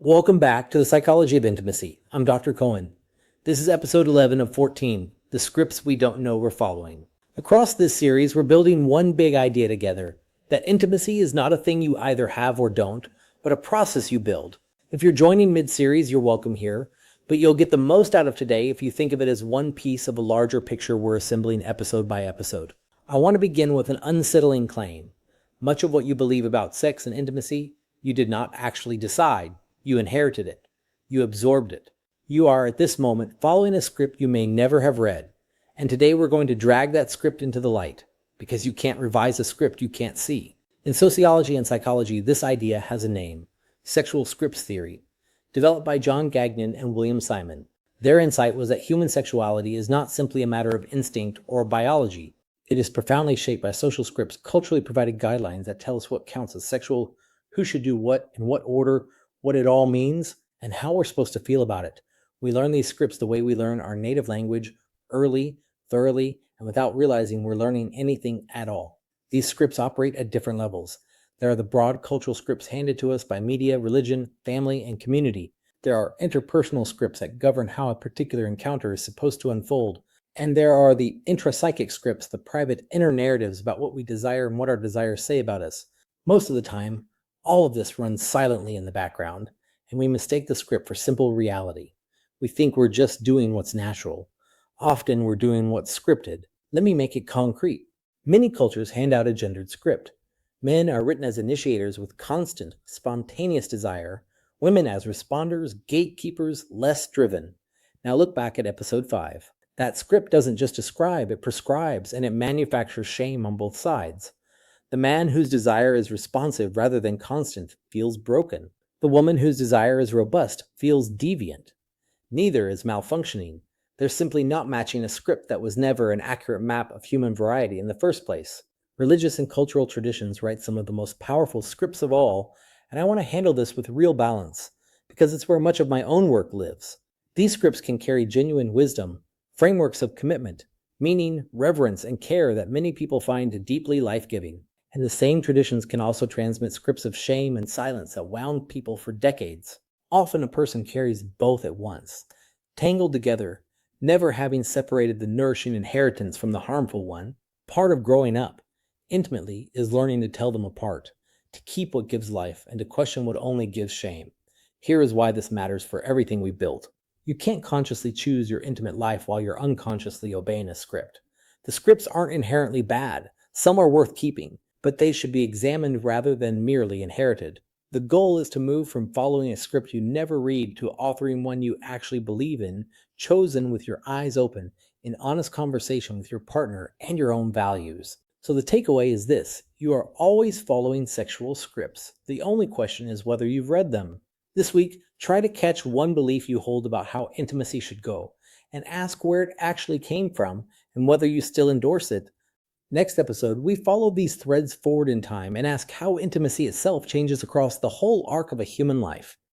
Welcome back to the Psychology of Intimacy. I'm Dr. Cohen. This is episode 11 of 14, The Scripts We Don't Know We're Following. Across this series, we're building one big idea together, that intimacy is not a thing you either have or don't, but a process you build. If you're joining mid-series, you're welcome here, but you'll get the most out of today if you think of it as one piece of a larger picture we're assembling episode by episode. I want to begin with an unsettling claim. Much of what you believe about sex and intimacy, you did not actually decide. You inherited it. You absorbed it. You are, at this moment, following a script you may never have read. And today we're going to drag that script into the light, because you can't revise a script you can't see. In sociology and psychology, this idea has a name: sexual scripts theory, developed by John Gagnon and William Simon. Their insight was that human sexuality is not simply a matter of instinct or biology. It is profoundly shaped by social scripts, culturally provided guidelines that tell us what counts as sexual, who should do what, in what order, what it all means, and how we're supposed to feel about it. We learn these scripts the way we learn our native language, early, thoroughly, and without realizing we're learning anything at all. These scripts operate at different levels. There are the broad cultural scripts handed to us by media, religion, family, and community. There are interpersonal scripts that govern how a particular encounter is supposed to unfold. And there are the intrapsychic scripts, the private inner narratives about what we desire and what our desires say about us. Most of the time, all of this runs silently in the background, and we mistake the script for simple reality. We think we're just doing what's natural. Often we're doing what's scripted. Let me make it concrete. Many cultures hand out a gendered script. Men are written as initiators with constant, spontaneous desire. Women as responders, gatekeepers, less driven. Now look back at episode 5. That script doesn't just describe, it prescribes, and it manufactures shame on both sides. The man whose desire is responsive rather than constant feels broken. The woman whose desire is robust feels deviant. Neither is malfunctioning. They're simply not matching a script that was never an accurate map of human variety in the first place. Religious and cultural traditions write some of the most powerful scripts of all, and I want to handle this with real balance, because it's where much of my own work lives. These scripts can carry genuine wisdom, frameworks of commitment, meaning, reverence, and care that many people find deeply life-giving. And the same traditions can also transmit scripts of shame and silence that wound people for decades. Often a person carries both at once, tangled together, never having separated the nourishing inheritance from the harmful one. Part of growing up, intimately, is learning to tell them apart, to keep what gives life, and to question what only gives shame. Here is why this matters for everything we build. You can't consciously choose your intimate life while you're unconsciously obeying a script. The scripts aren't inherently bad. Some are worth keeping, but they should be examined rather than merely inherited. The goal is to move from following a script you never read to authoring one you actually believe in, chosen with your eyes open, in honest conversation with your partner and your own values. So the takeaway is this: you are always following sexual scripts. The only question is whether you've read them. This week, try to catch one belief you hold about how intimacy should go, and ask where it actually came from and whether you still endorse it. Next episode, we follow these threads forward in time and ask how intimacy itself changes across the whole arc of a human life.